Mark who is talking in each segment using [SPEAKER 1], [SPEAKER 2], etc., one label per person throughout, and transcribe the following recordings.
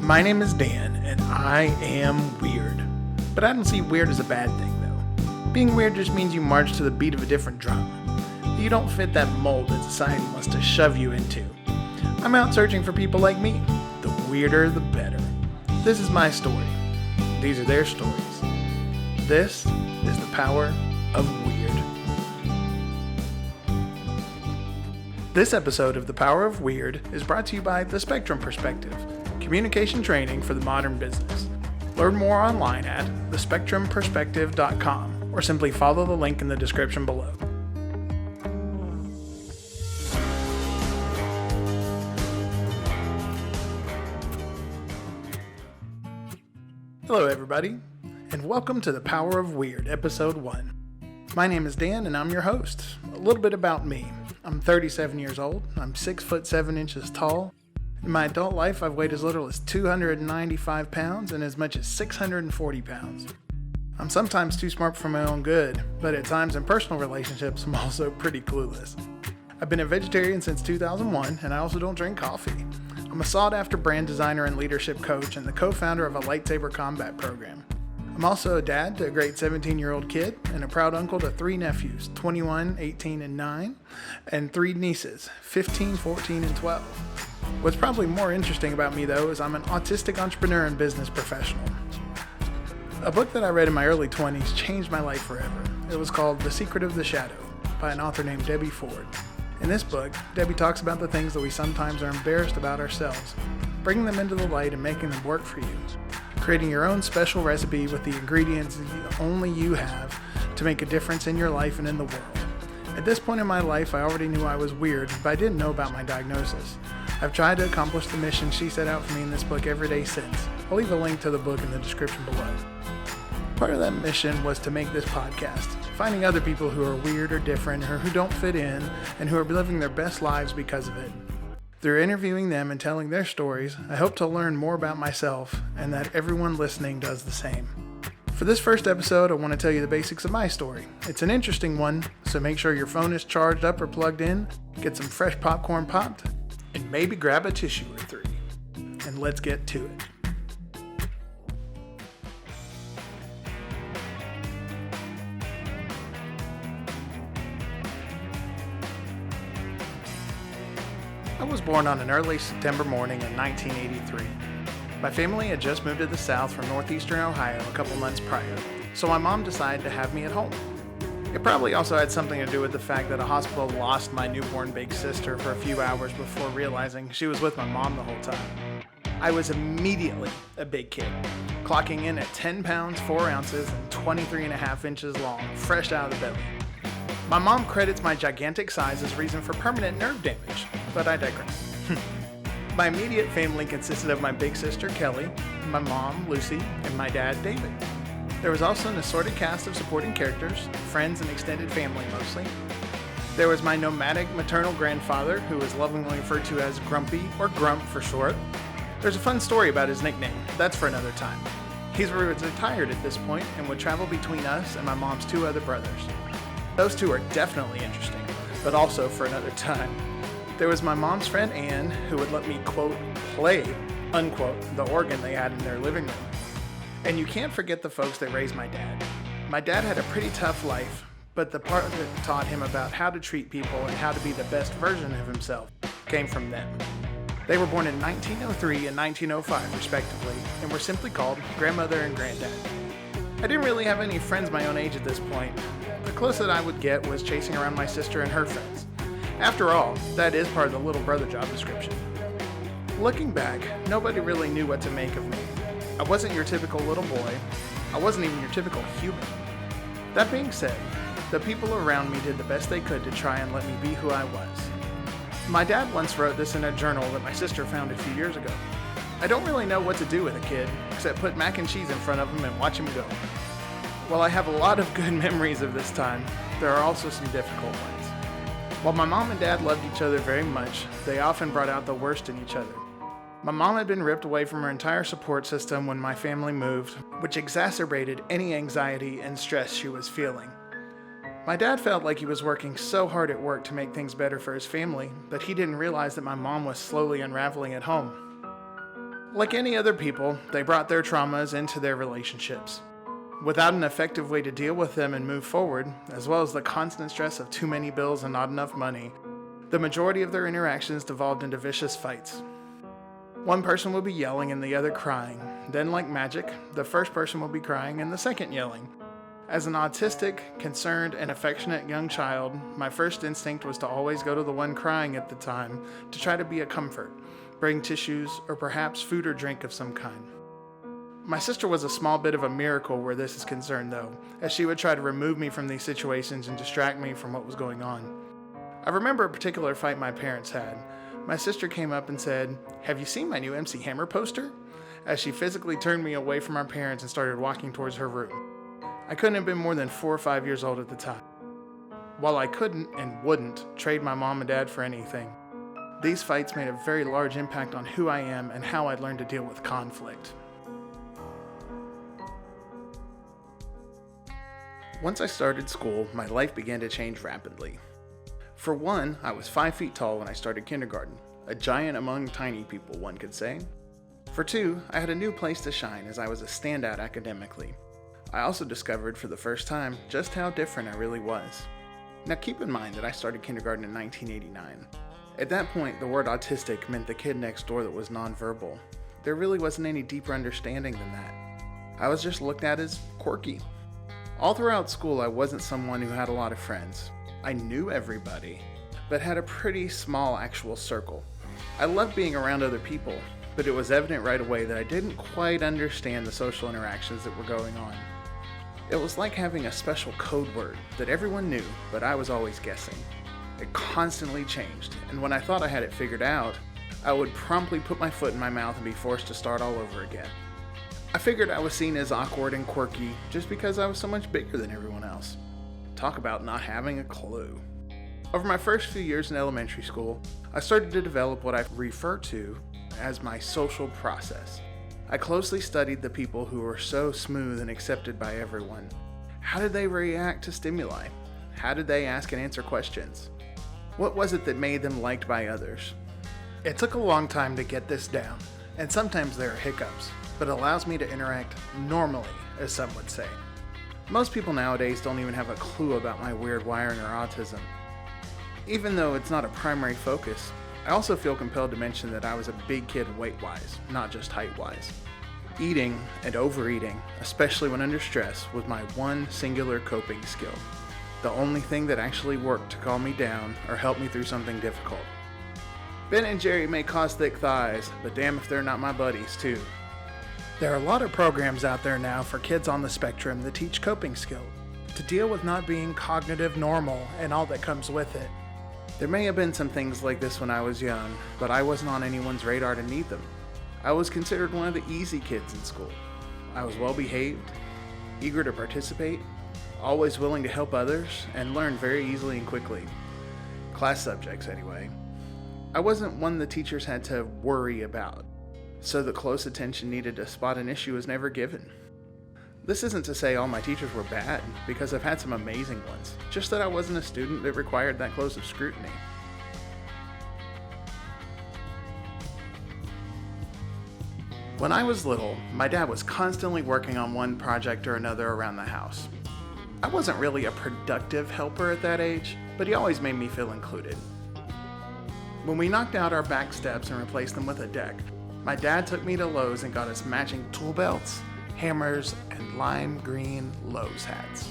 [SPEAKER 1] My name is Dan, and I am weird. But I don't see weird as a bad thing, though. Being weird just means you march to the beat of a different drum. You don't fit that mold that society wants to shove you into. I'm out searching for people like me. The weirder, the better. This is my story. These are their stories. This is the power of weird. This episode of The Power of Weird is brought to you by The Spectrum Perspective, communication training for the modern business. Learn more online at thespectrumperspective.com or simply follow the link in the description below. Hello everybody, and welcome to The Power of Weird, Episode 1. My name is Dan and I'm your host. A little bit about me. I'm 37 years old, I'm 6 foot 7 inches tall. In my adult life, I've weighed as little as 295 pounds and as much as 640 pounds. I'm sometimes too smart for my own good, but at times in personal relationships, I'm also pretty clueless. I've been a vegetarian since 2001, and I also don't drink coffee. I'm a sought-after brand designer and leadership coach and the co-founder of a lightsaber combat program. I'm also a dad to a great 17-year-old kid and a proud uncle to 3 nephews, 21, 18, and 9, and 3 nieces, 15, 14, and 12. What's probably more interesting about me, though, is I'm an autistic entrepreneur and business professional. A book that I read in my early 20s changed my life forever. It was called The Secret of the Shadow by an author named Debbie Ford. In this book, Debbie talks about the things that we sometimes are embarrassed about ourselves, bringing them into the light and making them work for you. Creating your own special recipe with the ingredients that only you have to make a difference in your life and in the world. At this point in my life, I already knew I was weird, but I didn't know about my diagnosis. I've tried to accomplish the mission she set out for me in this book every day since. I'll leave a link to the book in the description below. Part of that mission was to make this podcast, finding other people who are weird or different or who don't fit in and who are living their best lives because of it. Through interviewing them and telling their stories, I hope to learn more about myself and that everyone listening does the same. For this first episode, I want to tell you the basics of my story. It's an interesting one, so make sure your phone is charged up or plugged in, get some fresh popcorn popped, and maybe grab a tissue or 3. And let's get to it. I was born on an early September morning in 1983. My family had just moved to the South from northeastern Ohio a couple months prior, so my mom decided to have me at home. It probably also had something to do with the fact that a hospital lost my newborn big sister for a few hours before realizing she was with my mom the whole time. I was immediately a big kid, clocking in at 10 pounds, 4 ounces, and 23.5 inches long, fresh out of the belly. My mom credits my gigantic size as reason for permanent nerve damage, but I digress. My immediate family consisted of my big sister, Kelly, my mom, Lucy, and my dad, David. There was also an assorted cast of supporting characters, friends and extended family mostly. There was my nomadic maternal grandfather, who was lovingly referred to as Grumpy, or Grump for short. There's a fun story about his nickname, that's for another time. He's retired at this point and would travel between us and my mom's 2 other brothers. Those 2 are definitely interesting, but also for another time. There was my mom's friend Anne, who would let me, quote, play, unquote, the organ they had in their living room. And you can't forget the folks that raised my dad. My dad had a pretty tough life, but the part that taught him about how to treat people and how to be the best version of himself came from them. They were born in 1903 and 1905, respectively, and were simply called grandmother and granddad. I didn't really have any friends my own age at this point. The closest I would get was chasing around my sister and her friends. After all, that is part of the little brother job description. Looking back, nobody really knew what to make of me. I wasn't your typical little boy. I wasn't even your typical human. That being said, the people around me did the best they could to try and let me be who I was. My dad once wrote this in a journal that my sister found a few years ago. I don't really know what to do with a kid, except put mac and cheese in front of him and watch him go. While I have a lot of good memories of this time, there are also some difficult ones. While my mom and dad loved each other very much, they often brought out the worst in each other. My mom had been ripped away from her entire support system when my family moved, which exacerbated any anxiety and stress she was feeling. My dad felt like he was working so hard at work to make things better for his family, but he didn't realize that my mom was slowly unraveling at home. Like any other people, they brought their traumas into their relationships. Without an effective way to deal with them and move forward, as well as the constant stress of too many bills and not enough money, the majority of their interactions devolved into vicious fights. One person will be yelling and the other crying. Then, like magic, the first person will be crying and the second yelling. As an autistic, concerned, and affectionate young child, my first instinct was to always go to the one crying at the time to try to be a comfort, bring tissues, or perhaps food or drink of some kind. My sister was a small bit of a miracle where this is concerned, though, as she would try to remove me from these situations and distract me from what was going on. I remember a particular fight my parents had. My sister came up and said, "Have you seen my new MC Hammer poster?" as she physically turned me away from our parents and started walking towards her room. I couldn't have been more than 4 or 5 years old at the time. While I couldn't and wouldn't trade my mom and dad for anything, these fights made a very large impact on who I am and how I'd learned to deal with conflict. Once I started school, my life began to change rapidly. For one, I was 5 feet tall when I started kindergarten, a giant among tiny people, one could say. For two, I had a new place to shine as I was a standout academically. I also discovered for the first time just how different I really was. Now keep in mind that I started kindergarten in 1989. At that point, the word autistic meant the kid next door that was nonverbal. There really wasn't any deeper understanding than that. I was just looked at as quirky. All throughout school, I wasn't someone who had a lot of friends. I knew everybody, but had a pretty small actual circle. I loved being around other people, but it was evident right away that I didn't quite understand the social interactions that were going on. It was like having a special code word that everyone knew, but I was always guessing. It constantly changed, and when I thought I had it figured out, I would promptly put my foot in my mouth and be forced to start all over again. I figured I was seen as awkward and quirky just because I was so much bigger than everyone else. Talk about not having a clue. Over my first few years in elementary school, I started to develop what I refer to as my social process. I closely studied the people who were so smooth and accepted by everyone. How did they react to stimuli? How did they ask and answer questions? What was it that made them liked by others? It took a long time to get this down, and sometimes there are hiccups, but it allows me to interact normally, as some would say. Most people nowadays don't even have a clue about my weird wiring or autism. Even though it's not a primary focus, I also feel compelled to mention that I was a big kid weight-wise, not just height-wise. Eating and overeating, especially when under stress, was my one singular coping skill. The only thing that actually worked to calm me down or help me through something difficult. Ben and Jerry may cause thick thighs, but damn if they're not my buddies too. There are a lot of programs out there now for kids on the spectrum that teach coping skills, to deal with not being cognitive normal and all that comes with it. There may have been some things like this when I was young, but I wasn't on anyone's radar to need them. I was considered one of the easy kids in school. I was well behaved, eager to participate, always willing to help others, and learn very easily and quickly. Class subjects, anyway. I wasn't one the teachers had to worry about, so the close attention needed to spot an issue was never given. This isn't to say all my teachers were bad, because I've had some amazing ones, just that I wasn't a student that required that close of scrutiny. When I was little, my dad was constantly working on one project or another around the house. I wasn't really a productive helper at that age, but he always made me feel included. When we knocked out our back steps and replaced them with a deck, my dad took me to Lowe's and got us matching tool belts, hammers, and lime green Lowe's hats.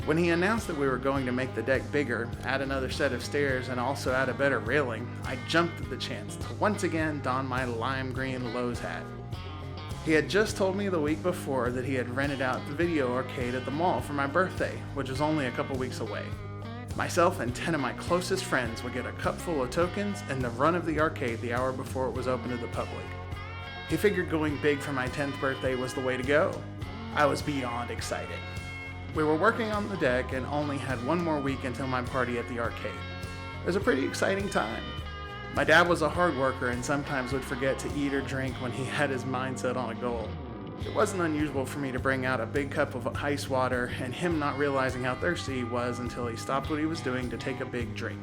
[SPEAKER 1] When he announced that we were going to make the deck bigger, add another set of stairs, and also add a better railing, I jumped at the chance to once again don my lime green Lowe's hat. He had just told me the week before that he had rented out the video arcade at the mall for my birthday, which was only a couple weeks away. Myself and 10 of my closest friends would get a cup full of tokens and the run of the arcade the hour before it was open to the public. He figured going big for my 10th birthday was the way to go. I was beyond excited. We were working on the deck and only had one more week until my party at the arcade. It was a pretty exciting time. My dad was a hard worker and sometimes would forget to eat or drink when he had his mind set on a goal. It wasn't unusual for me to bring out a big cup of ice water and him not realizing how thirsty he was until he stopped what he was doing to take a big drink.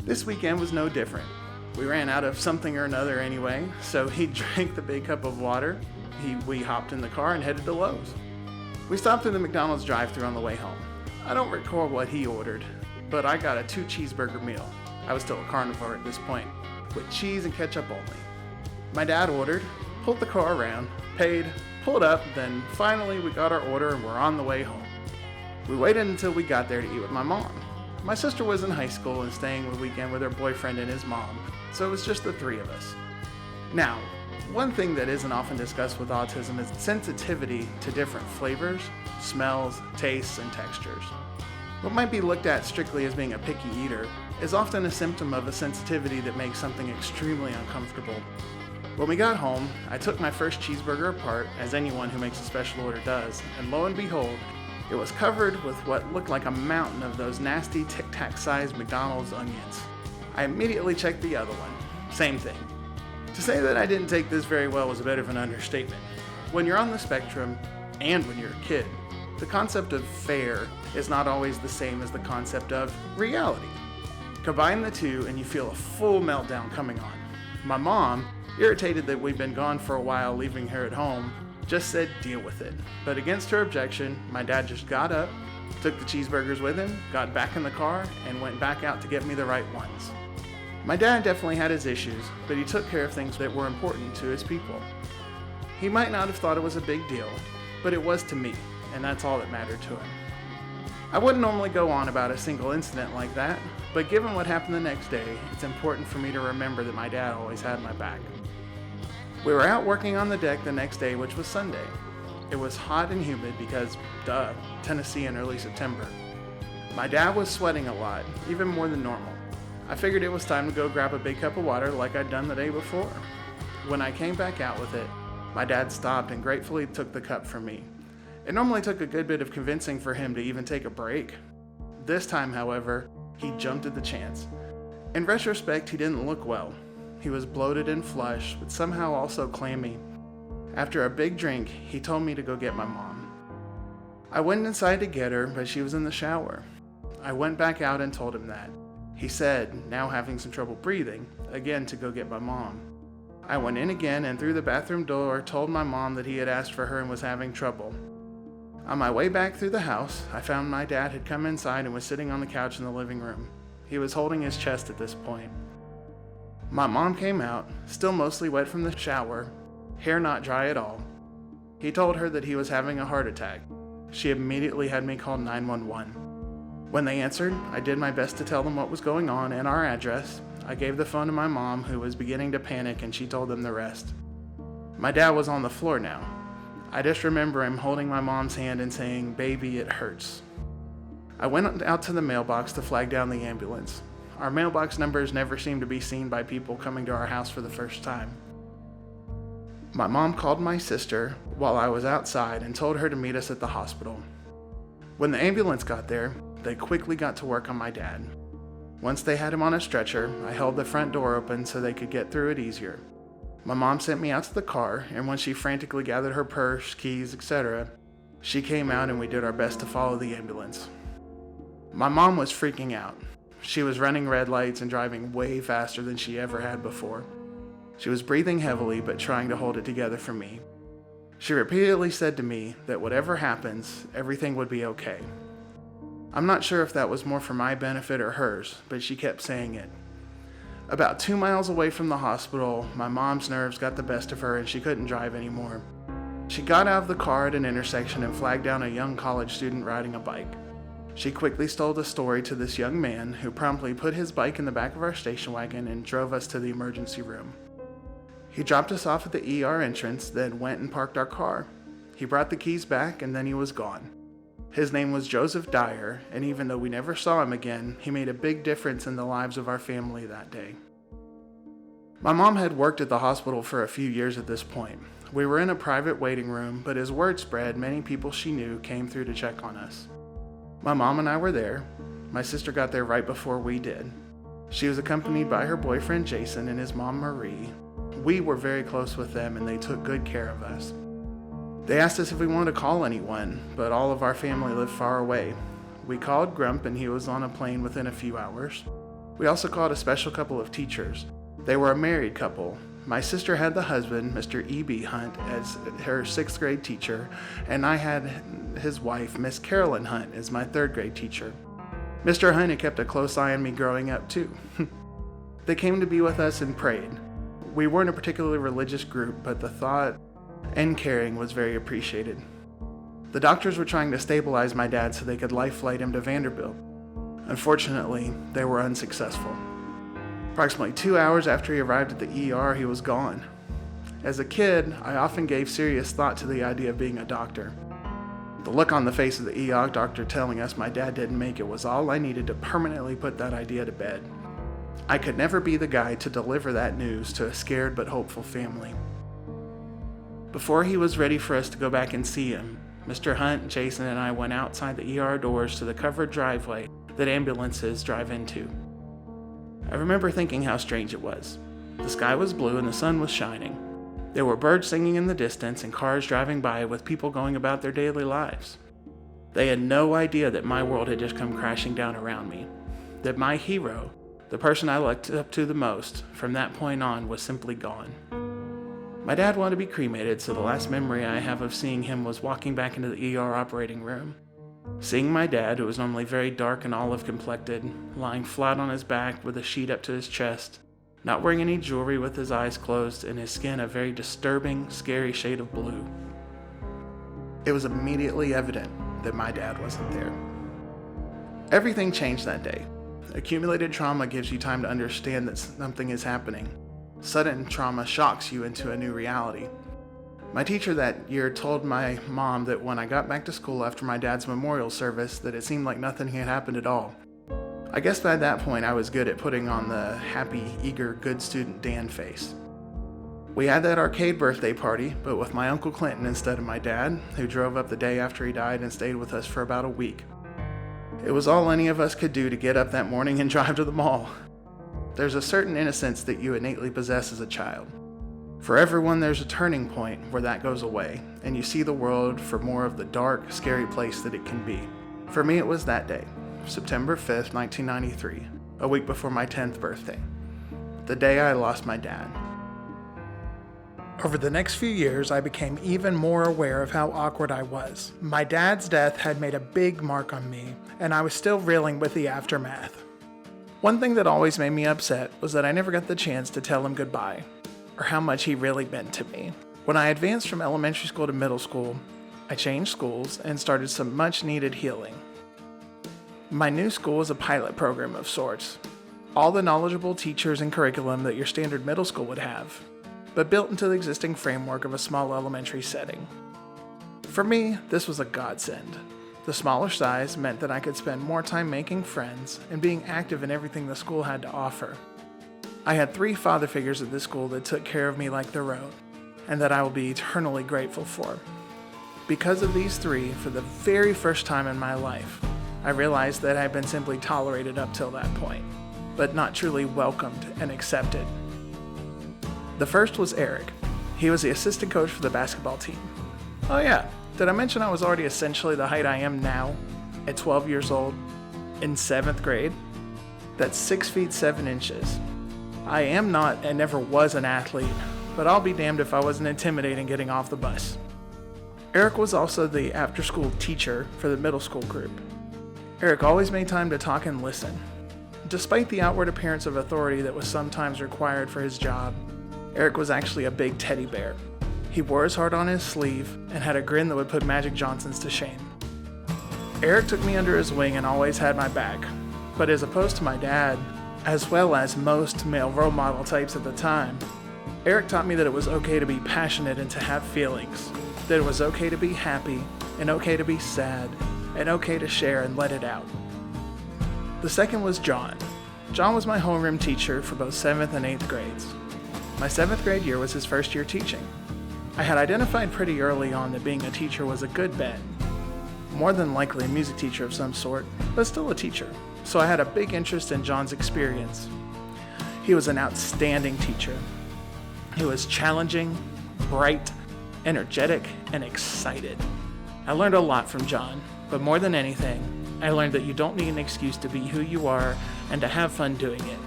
[SPEAKER 1] This weekend was no different. We ran out of something or another anyway, so he drank the big cup of water. We hopped in the car and headed to Lowe's. We stopped in the McDonald's drive-thru on the way home. I don't recall what he ordered, but I got a 2 cheeseburger meal. I was still a carnivore at this point, with cheese and ketchup only. My dad ordered, pulled the car around, paid, pulled up, then finally we got our order and we're on the way home. We waited until we got there to eat with my mom. My sister was in high school and staying the weekend with her boyfriend and his mom, so it was just the 3 of us. Now, one thing that isn't often discussed with autism is sensitivity to different flavors, smells, tastes, and textures. What might be looked at strictly as being a picky eater is often a symptom of a sensitivity that makes something extremely uncomfortable. When we got home, I took my first cheeseburger apart, as anyone who makes a special order does, and lo and behold, it was covered with what looked like a mountain of those nasty Tic Tac-sized McDonald's onions. I immediately checked the other one. Same thing. To say that I didn't take this very well was a bit of an understatement. When you're on the spectrum, and when you're a kid, the concept of fair is not always the same as the concept of reality. Combine the two and you feel a full meltdown coming on. My mom, irritated that we'd been gone for a while leaving her at home, just said deal with it. But against her objection, my dad just got up, took the cheeseburgers with him, got back in the car, and went back out to get me the right ones. My dad definitely had his issues, but he took care of things that were important to his people. He might not have thought it was a big deal, but it was to me, and that's all that mattered to him. I wouldn't normally go on about a single incident like that, but given what happened the next day, it's important for me to remember that my dad always had my back. We were out working on the deck the next day, which was Sunday. It was hot and humid because, Tennessee in early September. My dad was sweating a lot, even more than normal. I figured it was time to go grab a big cup of water like I'd done the day before. When I came back out with it, my dad stopped and gratefully took the cup from me. It normally took a good bit of convincing for him to even take a break. This time, however, he jumped at the chance. In retrospect, he didn't look well. He was bloated and flush, but somehow also clammy. After a big drink, he told me to go get my mom. I went inside to get her, but she was in the shower. I went back out and told him that. He said, now having some trouble breathing, again to go get my mom. I went in again and through the bathroom door told my mom that he had asked for her and was having trouble. On my way back through the house, I found my dad had come inside and was sitting on the couch in the living room. He was holding his chest at this point. My mom came out, still mostly wet from the shower, hair not dry at all. He told her that he was having a heart attack. She immediately had me call 911. When they answered, I did my best to tell them what was going on and our address. I gave the phone to my mom, who was beginning to panic, and she told them the rest. My dad was on the floor now. I just remember him holding my mom's hand and saying, "Baby, it hurts." I went out to the mailbox to flag down the ambulance. Our mailbox numbers never seemed to be seen by people coming to our house for the first time. My mom called my sister while I was outside and told her to meet us at the hospital. When the ambulance got there, they quickly got to work on my dad. Once they had him on a stretcher, I held the front door open so they could get through it easier. My mom sent me out to the car, and when she frantically gathered her purse, keys, etc., she came out and we did our best to follow the ambulance. My mom was freaking out. She was running red lights and driving way faster than she ever had before. She was breathing heavily but trying to hold it together for me. She repeatedly said to me that whatever happens, everything would be okay. I'm not sure if that was more for my benefit or hers, but she kept saying it. About 2 miles away from the hospital, my mom's nerves got the best of her and she couldn't drive anymore. She got out of the car at an intersection and flagged down a young college student riding a bike. She quickly told a story to this young man who promptly put his bike in the back of our station wagon and drove us to the emergency room. He dropped us off at the ER entrance, then went and parked our car. He brought the keys back and then he was gone. His name was Joseph Dyer, and even though we never saw him again, he made a big difference in the lives of our family that day. My mom had worked at the hospital for a few years at this point. We were in a private waiting room, but as word spread, many people she knew came through to check on us. My mom and I were there. My sister got there right before we did. She was accompanied by her boyfriend Jason and his mom Marie. We were very close with them and they took good care of us. They asked us if we wanted to call anyone, but all of our family lived far away. We called Grump and he was on a plane within a few hours. We also called a special couple of teachers. They were a married couple. My sister had the husband, Mr. E.B. Hunt, as her 6th grade teacher, and I had his wife, Miss Carolyn Hunt, as my 3rd grade teacher. Mr. Hunt had kept a close eye on me growing up, too. They came to be with us and prayed. We weren't a particularly religious group, but the thought and caring was very appreciated. The doctors were trying to stabilize my dad so they could life flight him to Vanderbilt. Unfortunately, they were unsuccessful. Approximately 2 hours after he arrived at the ER, he was gone. As a kid, I often gave serious thought to the idea of being a doctor. The look on the face of the ER doctor telling us my dad didn't make it was all I needed to permanently put that idea to bed. I could never be the guy to deliver that news to a scared but hopeful family. Before he was ready for us to go back and see him, Mr. Hunt, Jason, and I went outside the ER doors to the covered driveway that ambulances drive into. I remember thinking how strange it was. The sky was blue and the sun was shining. There were birds singing in the distance and cars driving by with people going about their daily lives. They had no idea that my world had just come crashing down around me. That my hero, the person I looked up to the most, from that point on was simply gone. My dad wanted to be cremated, so the last memory I have of seeing him was walking back into the ER operating room. Seeing my dad, who was normally very dark and olive-complected, lying flat on his back with a sheet up to his chest, not wearing any jewelry with his eyes closed and his skin a very disturbing, scary shade of blue. It was immediately evident that my dad wasn't there. Everything changed that day. Accumulated trauma gives you time to understand that something is happening. Sudden trauma shocks you into a new reality. My teacher that year told my mom that when I got back to school after my dad's memorial service that it seemed like nothing had happened at all. I guess by that point I was good at putting on the happy, eager, good student Dan face. We had that arcade birthday party, but with my Uncle Clinton instead of my dad, who drove up the day after he died and stayed with us for about a week. It was all any of us could do to get up that morning and drive to the mall. There's a certain innocence that you innately possess as a child. For everyone, there's a turning point where that goes away, and you see the world for more of the dark, scary place that it can be. For me, it was that day, September 5th, 1993, a week before my 10th birthday, the day I lost my dad. Over the next few years, I became even more aware of how awkward I was. My dad's death had made a big mark on me, and I was still reeling with the aftermath. One thing that always made me upset was that I never got the chance to tell him goodbye, or how much he really meant to me. When I advanced from elementary school to middle school, I changed schools and started some much needed healing. My new school was a pilot program of sorts. All the knowledgeable teachers and curriculum that your standard middle school would have, but built into the existing framework of a small elementary setting. For me, this was a godsend. The smaller size meant that I could spend more time making friends and being active in everything the school had to offer. I had 3 father figures at this school that took care of me like their own, and that I will be eternally grateful for. Because of these 3, for the very first time in my life, I realized that I had been simply tolerated up till that point, but not truly welcomed and accepted. The first was Eric. He was the assistant coach for the basketball team. Oh yeah, did I mention I was already essentially the height I am now, at 12 years old, in 7th grade? That's 6 feet 7 inches. I am not and never was an athlete, but I'll be damned if I wasn't intimidating getting off the bus. Eric was also the after-school teacher for the middle school group. Eric always made time to talk and listen. Despite the outward appearance of authority that was sometimes required for his job, Eric was actually a big teddy bear. He wore his heart on his sleeve and had a grin that would put Magic Johnson's to shame. Eric took me under his wing and always had my back, but as opposed to my dad, as well as most male role model types at the time, Eric taught me that it was okay to be passionate and to have feelings, that it was okay to be happy and okay to be sad and okay to share and let it out. The second was John. John was my homeroom teacher for both 7th and 8th grades. My 7th grade year was his first year teaching. I had identified pretty early on that being a teacher was a good bet. More than likely a music teacher of some sort, but still a teacher. So I had a big interest in John's experience. He was an outstanding teacher. He was challenging, bright, energetic, and excited. I learned a lot from John, but more than anything, I learned that you don't need an excuse to be who you are and to have fun doing it.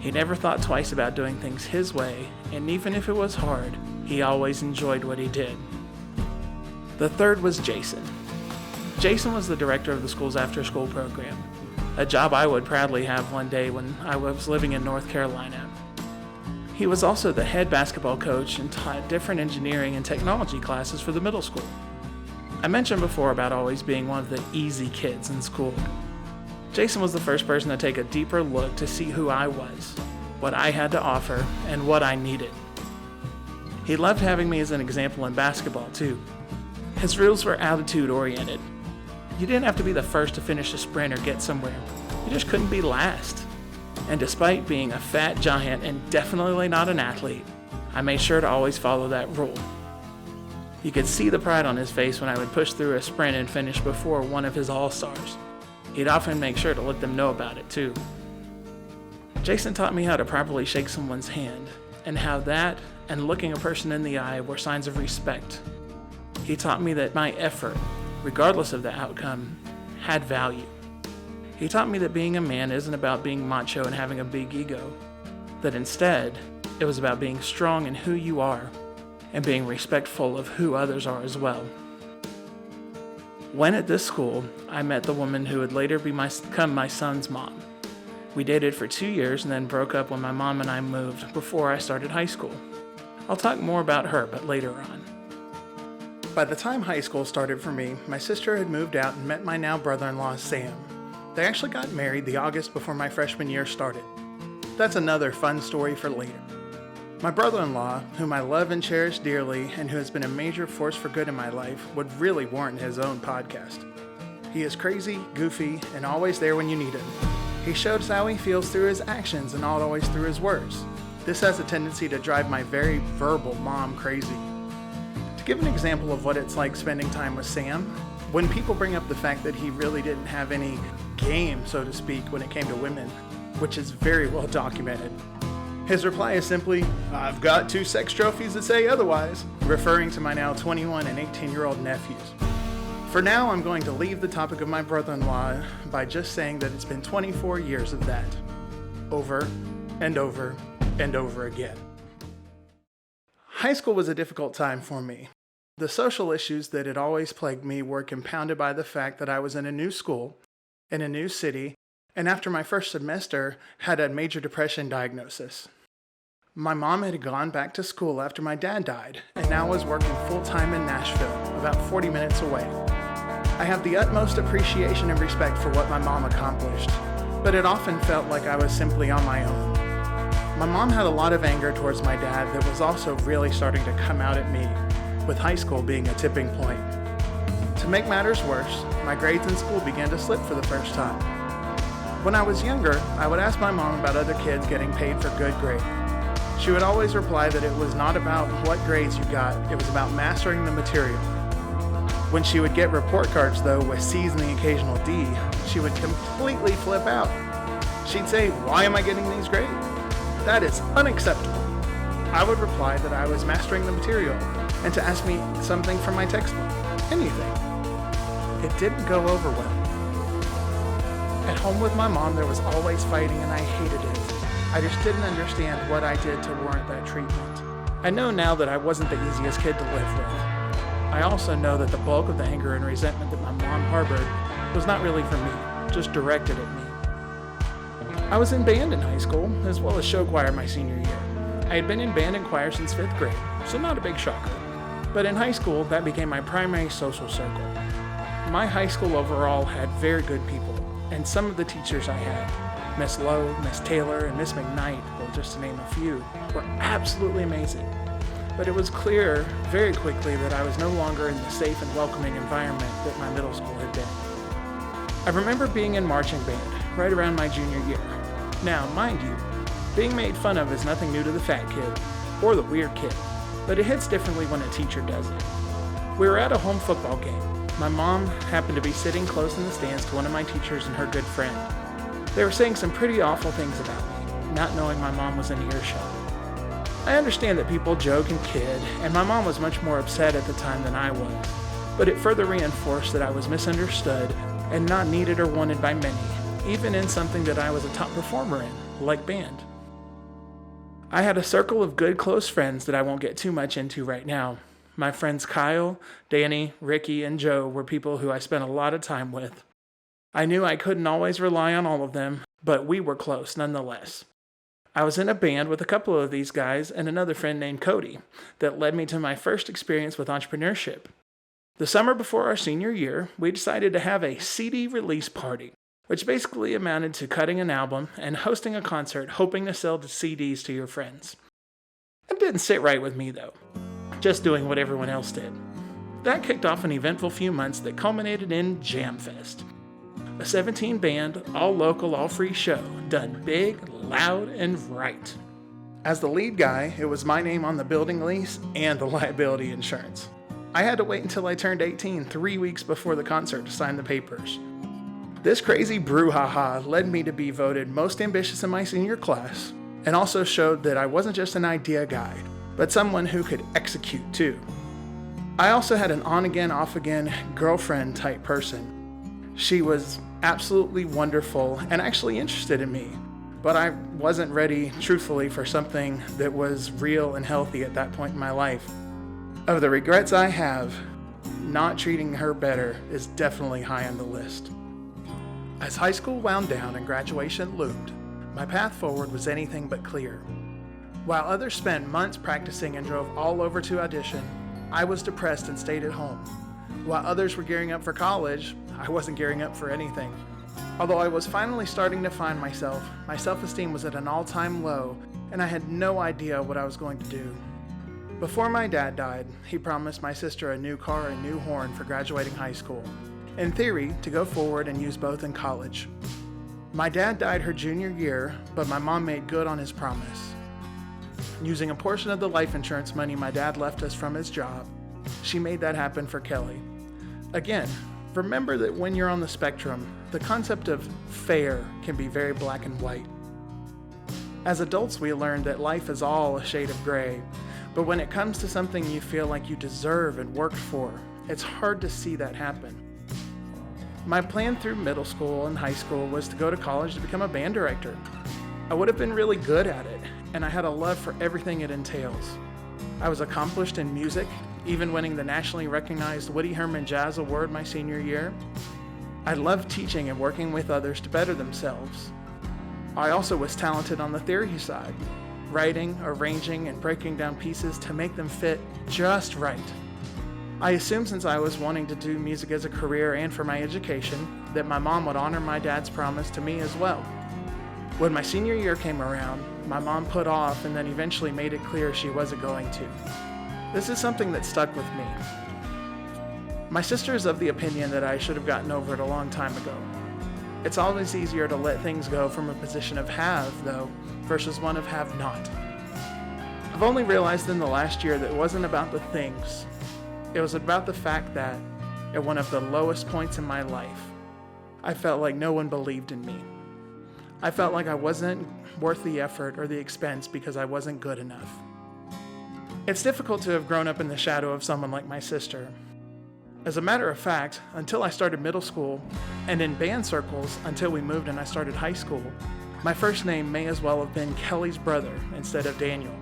[SPEAKER 1] He never thought twice about doing things his way, and even if it was hard, he always enjoyed what he did. The third was Jason. Jason was the director of the school's after-school program, a job I would proudly have one day when I was living in North Carolina. He was also the head basketball coach and taught different engineering and technology classes for the middle school. I mentioned before about always being one of the easy kids in school. Jason was the first person to take a deeper look to see who I was, what I had to offer, and what I needed. He loved having me as an example in basketball, too. His rules were attitude-oriented. You didn't have to be the first to finish a sprint or get somewhere. You just couldn't be last. And despite being a fat giant and definitely not an athlete, I made sure to always follow that rule. You could see the pride on his face when I would push through a sprint and finish before one of his all-stars. He'd often make sure to let them know about it, too. Jason taught me how to properly shake someone's hand, and how that and looking a person in the eye were signs of respect. He taught me that my effort, regardless of the outcome, had value. He taught me that being a man isn't about being macho and having a big ego, that instead, it was about being strong in who you are and being respectful of who others are as well. When at this school, I met the woman who would later become my son's mom. We dated for 2 years and then broke up when my mom and I moved before I started high school. I'll talk more about her, but later on. By the time high school started for me, my sister had moved out and met my now brother-in-law, Sam. They actually got married the August before my freshman year started. That's another fun story for later. My brother-in-law, whom I love and cherish dearly and who has been a major force for good in my life, would really warrant his own podcast. He is crazy, goofy, and always there when you need him. He shows how he feels through his actions and not always through his words. This has a tendency to drive my very verbal mom crazy. To give an example of what it's like spending time with Sam, when people bring up the fact that he really didn't have any game, so to speak, when it came to women, which is very well documented, his reply is simply, "I've got 2 sex trophies that say otherwise," referring to my now 21 and 18-year-old nephews. For now, I'm going to leave the topic of my brother-in-law by just saying that it's been 24 years of that. Over and over and over again. High school was a difficult time for me. The social issues that had always plagued me were compounded by the fact that I was in a new school, in a new city, and after my first semester, had a major depression diagnosis. My mom had gone back to school after my dad died, and now was working full-time in Nashville, about 40 minutes away. I have the utmost appreciation and respect for what my mom accomplished, but it often felt like I was simply on my own. My mom had a lot of anger towards my dad that was also really starting to come out at me, with high school being a tipping point. To make matters worse, my grades in school began to slip for the first time. When I was younger, I would ask my mom about other kids getting paid for good grades. She would always reply that it was not about what grades you got, it was about mastering the material. When she would get report cards, though, with C's and the occasional D, she would completely flip out. She'd say, "Why am I getting these grades? That is unacceptable." I would reply that I was mastering the material, and to ask me something from my textbook, anything. It didn't go over well. At home with my mom, there was always fighting and I hated it. I just didn't understand what I did to warrant that treatment. I know now that I wasn't the easiest kid to live with. I also know that the bulk of the anger and resentment that my mom harbored was not really for me, just directed at me. I was in band in high school, as well as show choir my senior year. I had been in band and choir since 5th grade, so not a big shocker. But in high school, that became my primary social circle. My high school overall had very good people, and some of the teachers I had, Miss Lowe, Miss Taylor, and Miss McKnight, well, just to name a few, were absolutely amazing. But it was clear very quickly that I was no longer in the safe and welcoming environment that my middle school had been. I remember being in marching band right around my junior year. Now, mind you, being made fun of is nothing new to the fat kid or the weird kid, but it hits differently when a teacher does it. We were at a home football game. My mom happened to be sitting close in the stands to one of my teachers and her good friend. They were saying some pretty awful things about me, not knowing my mom was in earshot. I understand that people joke and kid, and my mom was much more upset at the time than I was, but it further reinforced that I was misunderstood and not needed or wanted by many, even in something that I was a top performer in, like band. I had a circle of good close friends that I won't get too much into right now. My friends Kyle, Danny, Ricky, and Joe were people who I spent a lot of time with. I knew I couldn't always rely on all of them, but we were close nonetheless. I was in a band with a couple of these guys and another friend named Cody that led me to my first experience with entrepreneurship. The summer before our senior year, we decided to have a CD release party, which basically amounted to cutting an album and hosting a concert hoping to sell the CDs to your friends. It didn't sit right with me though, just doing what everyone else did. That kicked off an eventful few months that culminated in Jam Fest. A 17-band, all-local, all-free show, done big, loud, and right. As the lead guy, it was my name on the building lease and the liability insurance. I had to wait until I turned 18 3 weeks before the concert to sign the papers. This crazy brouhaha led me to be voted most ambitious in my senior class, and also showed that I wasn't just an idea guy, but someone who could execute too. I also had an on-again, off-again girlfriend type person. She was absolutely wonderful and actually interested in me, but I wasn't ready, truthfully, for something that was real and healthy at that point in my life. Of the regrets I have, not treating her better is definitely high on the list. As high school wound down and graduation loomed, my path forward was anything but clear. While others spent months practicing and drove all over to audition, I was depressed and stayed at home. While others were gearing up for college, I wasn't gearing up for anything. Although I was finally starting to find myself, my self-esteem was at an all-time low, and I had no idea what I was going to do. Before my dad died, he promised my sister a new car and new horn for graduating high school. In theory, to go forward and use both in college. My dad died her junior year, but my mom made good on his promise. Using a portion of the life insurance money my dad left us from his job, she made that happen for Kelly. Again, remember that when you're on the spectrum, the concept of fair can be very black and white. As adults, we learn that life is all a shade of gray, but when it comes to something you feel like you deserve and worked for, it's hard to see that happen. My plan through middle school and high school was to go to college to become a band director. I would have been really good at it, and I had a love for everything it entails. I was accomplished in music, even winning the nationally recognized Woody Herman Jazz Award my senior year. I loved teaching and working with others to better themselves. I also was talented on the theory side, writing, arranging, and breaking down pieces to make them fit just right. I assumed since I was wanting to do music as a career and for my education, that my mom would honor my dad's promise to me as well. When my senior year came around, my mom put off and then eventually made it clear she wasn't going to. This is something that stuck with me. My sister is of the opinion that I should have gotten over it a long time ago. It's always easier to let things go from a position of have, though, versus one of have not. I've only realized in the last year that it wasn't about the things. It was about the fact that, at one of the lowest points in my life, I felt like no one believed in me. I felt like I wasn't worth the effort or the expense because I wasn't good enough. It's difficult to have grown up in the shadow of someone like my sister. As a matter of fact, until I started middle school, and in band circles until we moved and I started high school, my first name may as well have been Kelly's brother instead of Daniel.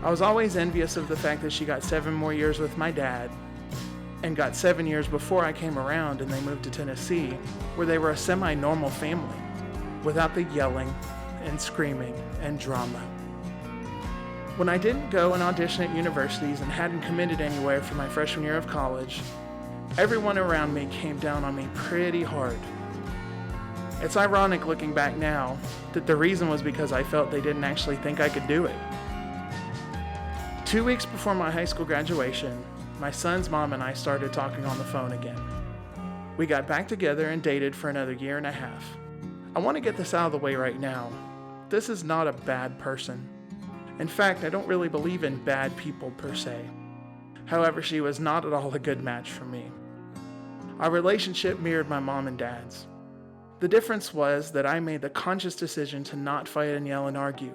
[SPEAKER 1] I was always envious of the fact that she got 7 more years with my dad, and got 7 years before I came around and they moved to Tennessee, where they were a semi-normal family, without the yelling and screaming and drama. When I didn't go and audition at universities and hadn't committed anywhere for my freshman year of college, everyone around me came down on me pretty hard. It's ironic looking back now that the reason was because I felt they didn't actually think I could do it. 2 weeks before my high school graduation, my son's mom and I started talking on the phone again. We got back together and dated for another 1.5 years. I want to get this out of the way right now. This is not a bad person. In fact, I don't really believe in bad people per se. However, she was not at all a good match for me. Our relationship mirrored my mom and dad's. The difference was that I made the conscious decision to not fight and yell and argue.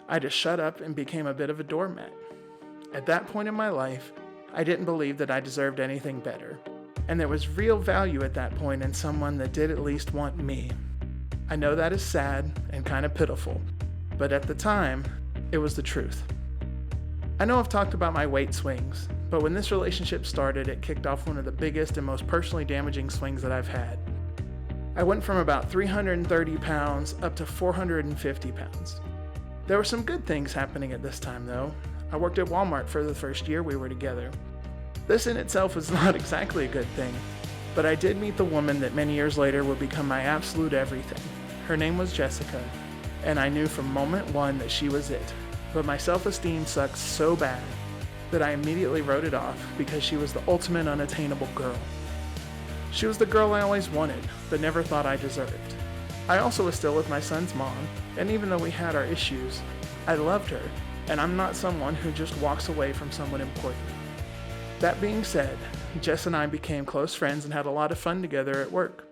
[SPEAKER 1] I just shut up and became a bit of a doormat. At that point in my life, I didn't believe that I deserved anything better. And there was real value at that point in someone that did at least want me. I know that is sad and kind of pitiful, but at the time, It was the truth. I know I've talked about my weight swings, but when this relationship started, it kicked off one of the biggest and most personally damaging swings that I've had. I went from about 330 pounds up to 450 pounds. There were some good things happening at this time though. I worked at Walmart for the first year we were together. This in itself was not exactly a good thing, but I did meet the woman that many years later would become my absolute everything. Her name was Jessica, and I knew from moment one that she was it. But my self-esteem sucked so bad that I immediately wrote it off because she was the ultimate unattainable girl. She was the girl I always wanted, but never thought I deserved. I also was still with my son's mom, and even though we had our issues, I loved her, and I'm not someone who just walks away from someone important. That being said, Jess and I became close friends and had a lot of fun together at work.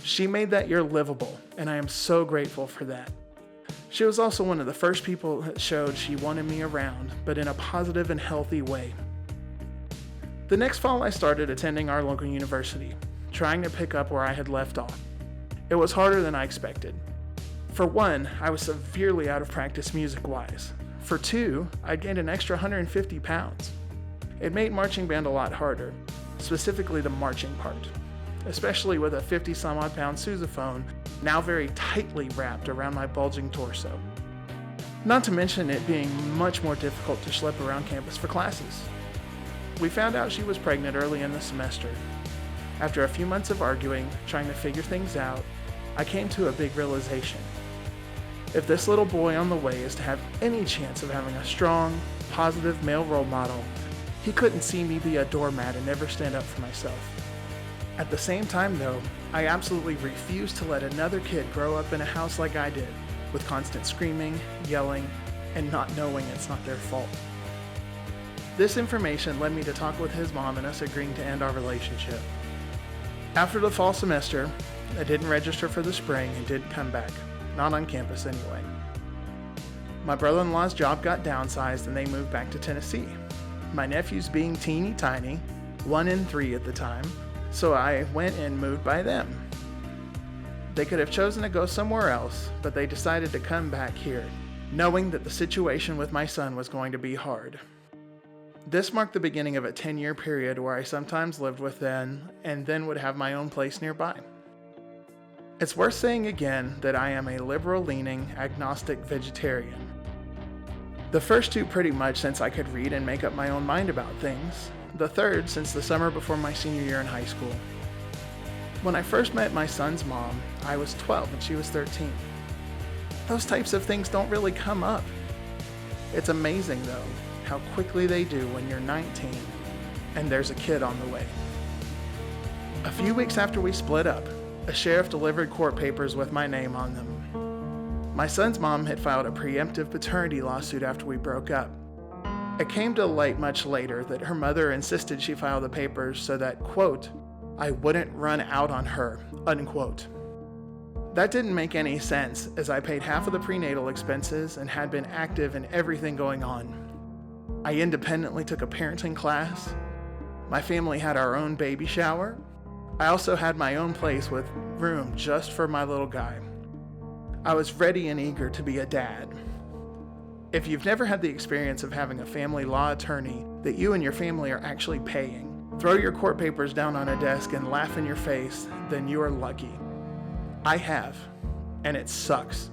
[SPEAKER 1] She made that year livable, and I am so grateful for that. She was also one of the first people that showed she wanted me around, but in a positive and healthy way. The next fall, I started attending our local university, trying to pick up where I had left off. It was harder than I expected. For one, I was severely out of practice music-wise. For two, I gained an extra 150 pounds. It made marching band a lot harder, specifically the marching part, especially with a 50-some-odd pound sousaphone now very tightly wrapped around my bulging torso. Not to mention it being much more difficult to schlep around campus for classes. We found out she was pregnant early in the semester. After a few months of arguing, trying to figure things out, I came to a big realization. If this little boy on the way is to have any chance of having a strong, positive male role model, he couldn't see me be a doormat and never stand up for myself. At the same time though, I absolutely refused to let another kid grow up in a house like I did, with constant screaming, yelling, and not knowing it's not their fault. This information led me to talk with his mom and us agreeing to end our relationship. After the fall semester, I didn't register for the spring and didn't come back, not on campus anyway. My brother-in-law's job got downsized and they moved back to Tennessee. My nephews being teeny tiny, 1 and 3 at the time, so I went and moved by them. They could have chosen to go somewhere else, but they decided to come back here, knowing that the situation with my son was going to be hard. This marked the beginning of a 10-year period where I sometimes lived with them and then would have my own place nearby. It's worth saying again that I am a liberal-leaning, agnostic vegetarian. The first two pretty much since I could read and make up my own mind about things. The third since the summer before my senior year in high school. When I first met my son's mom, I was 12 and she was 13. Those types of things don't really come up. It's amazing though, how quickly they do when you're 19 and there's a kid on the way. A few weeks after we split up, a sheriff delivered court papers with my name on them. My son's mom had filed a preemptive paternity lawsuit after we broke up. It came to light much later that her mother insisted she file the papers so that, quote, I wouldn't run out on her, unquote. That didn't make any sense as I paid half of the prenatal expenses and had been active in everything going on. I independently took a parenting class. My family had our own baby shower. I also had my own place with room just for my little guy. I was ready and eager to be a dad. If you've never had the experience of having a family law attorney that you and your family are actually paying, throw your court papers down on a desk and laugh in your face, then you are lucky. I have, and it sucks.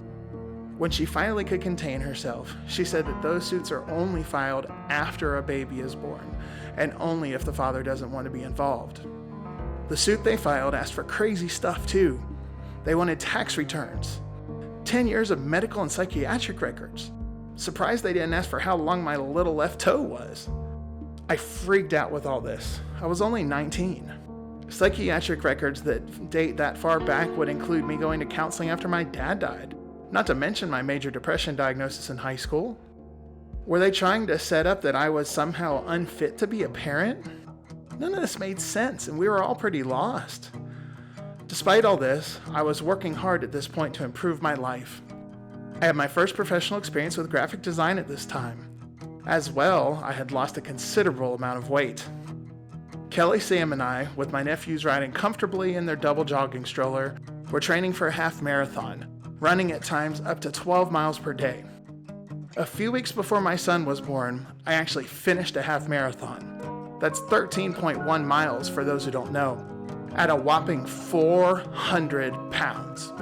[SPEAKER 1] When she finally could contain herself, she said that those suits are only filed after a baby is born, and only if the father doesn't want to be involved. The suit they filed asked for crazy stuff too. They wanted tax returns, 10 years of medical and psychiatric records. Surprised they didn't ask for how long my little left toe was. I freaked out with all this. I was only 19. Psychiatric records that date that far back would include me going to counseling after my dad died, not to mention my major depression diagnosis in high school. Were they trying to set up that I was somehow unfit to be a parent? None of this made sense, and we were all pretty lost. Despite all this, I was working hard at this point to improve my life. I had my first professional experience with graphic design at this time. As well, I had lost a considerable amount of weight. Kelly, Sam, and I, with my nephews riding comfortably in their double jogging stroller, were training for a half marathon, running at times up to 12 miles per day. A few weeks before my son was born, I actually finished a half marathon. That's 13.1 miles for those who don't know, at a whopping 400 pounds.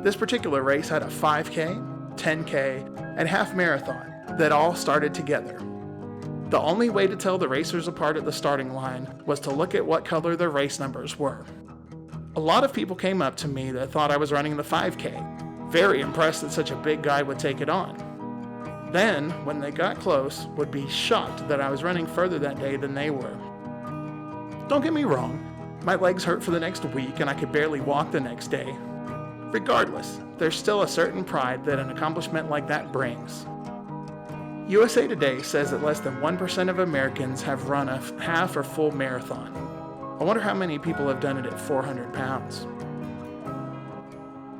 [SPEAKER 1] This particular race had a 5K, 10K, and half marathon that all started together. The only way to tell the racers apart at the starting line was to look at what color their race numbers were. A lot of people came up to me that thought I was running the 5K, very impressed that such a big guy would take it on. Then, when they got close, would be shocked that I was running further that day than they were. Don't get me wrong, my legs hurt for the next week and I could barely walk the next day. Regardless, there's still a certain pride that an accomplishment like that brings. USA Today says that less than 1% of Americans have run a half or full marathon. I wonder how many people have done it at 400 pounds.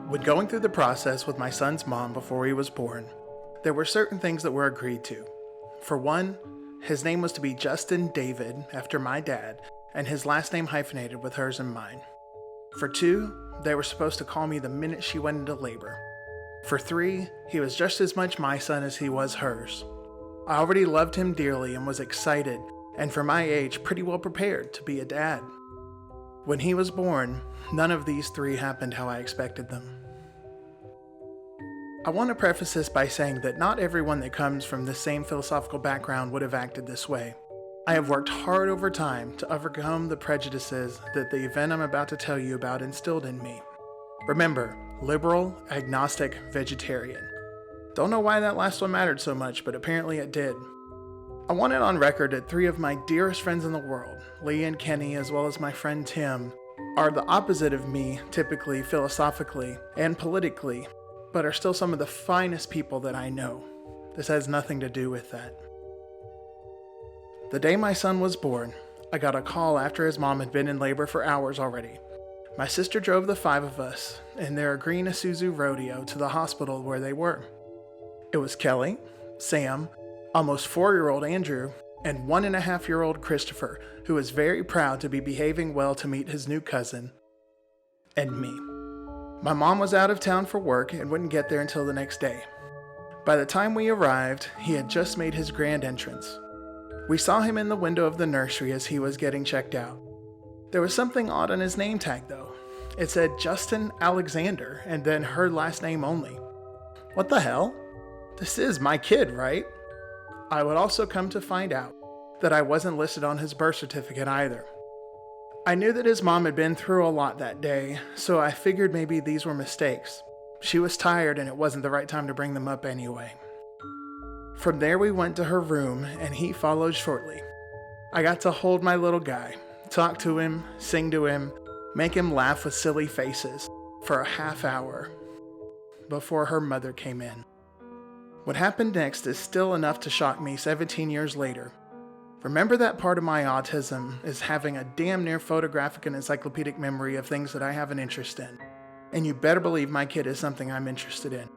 [SPEAKER 1] When going through the process with my son's mom before he was born, there were certain things that were agreed to. For one, his name was to be Justin David, after my dad, and his last name hyphenated with hers and mine. For two, they were supposed to call me the minute she went into labor. For three, he was just as much my son as he was hers. I already loved him dearly and was excited, and for my age, pretty well prepared to be a dad. When he was born, none of these three happened how I expected them. I want to preface this by saying that not everyone that comes from the same philosophical background would have acted this way. I have worked hard over time to overcome the prejudices that the event I'm about to tell you about instilled in me. Remember, liberal, agnostic, vegetarian. Don't know why that last one mattered so much, but apparently it did. I want it on record that three of my dearest friends in the world, Lee and Kenny, as well as my friend Tim, are the opposite of me, typically, philosophically, and politically, but are still some of the finest people that I know. This has nothing to do with that. The day my son was born, I got a call after his mom had been in labor for hours already. My sister drove the five of us in their green Isuzu rodeo to the hospital where they were. It was Kelly, Sam, almost 4-year-old Andrew, and 1.5-year-old Christopher, who was very proud to be behaving well to meet his new cousin, and me. My mom was out of town for work and wouldn't get there until the next day. By the time we arrived, he had just made his grand entrance. We saw him in the window of the nursery as he was getting checked out. There was something odd on his name tag though. It said Justin Alexander and then her last name only. What the hell? This is my kid, right? I would also come to find out that I wasn't listed on his birth certificate either. I knew that his mom had been through a lot that day, so I figured maybe these were mistakes. She was tired and it wasn't the right time to bring them up anyway. From there we went to her room and he followed shortly. I got to hold my little guy, talk to him, sing to him, make him laugh with silly faces for a half hour before her mother came in. What happened next is still enough to shock me 17 years later. Remember that part of my autism is having a damn near photographic and encyclopedic memory of things that I have an interest in. And you better believe my kid is something I'm interested in.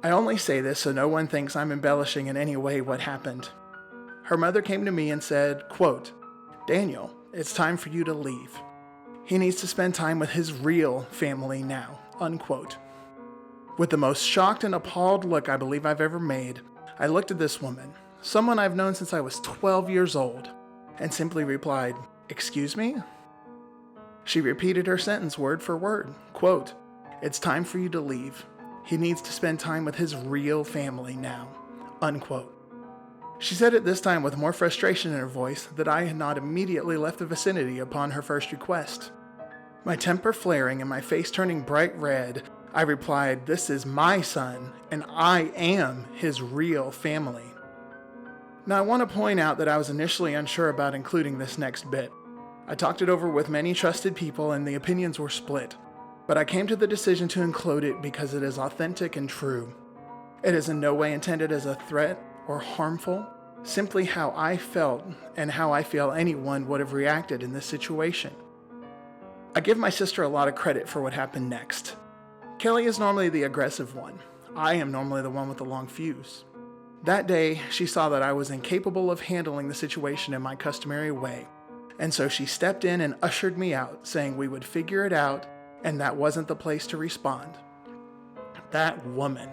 [SPEAKER 1] I only say this so no one thinks I'm embellishing in any way what happened. Her mother came to me and said, quote, "Daniel, it's time for you to leave. He needs to spend time with his real family now," unquote. With the most shocked and appalled look I believe I've ever made, I looked at this woman, someone I've known since I was 12 years old, and simply replied, "Excuse me?" She repeated her sentence word for word, quote, "It's time for you to leave. He needs to spend time with his real family now," unquote. She said it this time with more frustration in her voice that I had not immediately left the vicinity upon her first request. My temper flaring and my face turning bright red, I replied, "This is my son, and I am his real family." Now I want to point out that I was initially unsure about including this next bit. I talked it over with many trusted people and the opinions were split, but I came to the decision to include it because it is authentic and true. It is in no way intended as a threat or harmful, simply how I felt and how I feel anyone would have reacted in this situation. I give my sister a lot of credit for what happened next. Kelly is normally the aggressive one. I am normally the one with the long fuse. That day, she saw that I was incapable of handling the situation in my customary way, and so she stepped in and ushered me out, saying we would figure it out, and that wasn't the place to respond. That woman.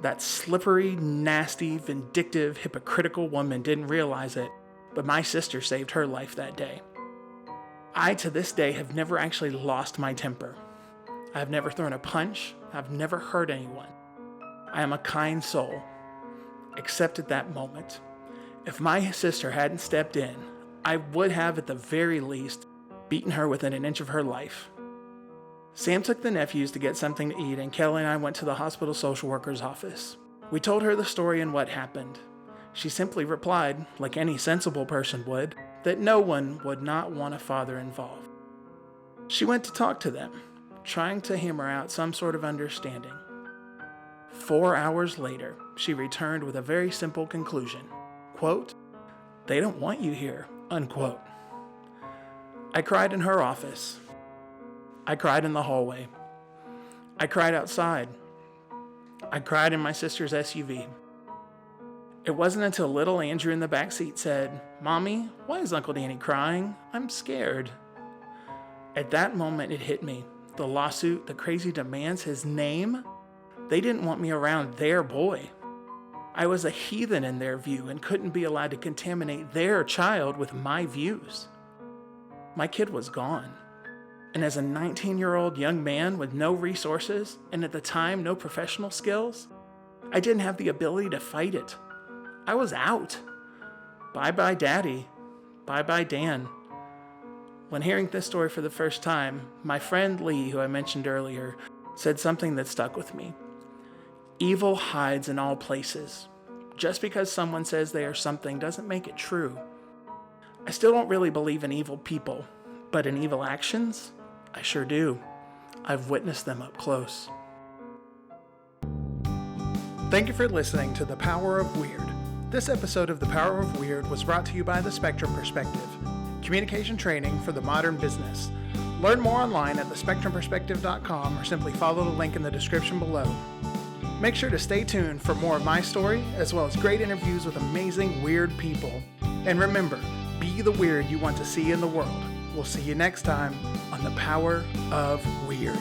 [SPEAKER 1] That slippery, nasty, vindictive, hypocritical woman didn't realize it, but my sister saved her life that day. I, to this day, have never actually lost my temper. I have never thrown a punch. I've never hurt anyone. I am a kind soul, except at that moment. If my sister hadn't stepped in, I would have, at the very least, beaten her within an inch of her life. Sam took the nephews to get something to eat, and Kelly and I went to the hospital social worker's office. We told her the story and what happened. She simply replied, like any sensible person would, that no one would not want a father involved. She went to talk to them, trying to hammer out some sort of understanding. 4 hours later, she returned with a very simple conclusion. Quote, "They don't want you here," unquote. I cried in her office. I cried in the hallway. I cried outside. I cried in my sister's SUV. It wasn't until little Andrew in the backseat said, "Mommy, why is Uncle Danny crying? I'm scared." At that moment, it hit me. The lawsuit, the crazy demands, his name. They didn't want me around their boy. I was a heathen in their view and couldn't be allowed to contaminate their child with my views. My kid was gone. And as a 19-year-old young man with no resources, and at the time no professional skills, I didn't have the ability to fight it. I was out. Bye-bye, Daddy. Bye-bye, Dan. When hearing this story for the first time, my friend Lee, who I mentioned earlier, said something that stuck with me. Evil hides in all places. Just because someone says they are something doesn't make it true. I still don't really believe in evil people, but in evil actions, I sure do. I've witnessed them up close. Thank you for listening to The Power of Weird. This episode of The Power of Weird was brought to you by the Spectrum Perspective, communication training for the modern business. Learn more online at thespectrumperspective.com or simply follow the link in the description below. Make sure to stay tuned for more of my story, as well as great interviews with amazing, weird people. And remember, be the weird you want to see in the world. We'll see you next time on The Power of Weird.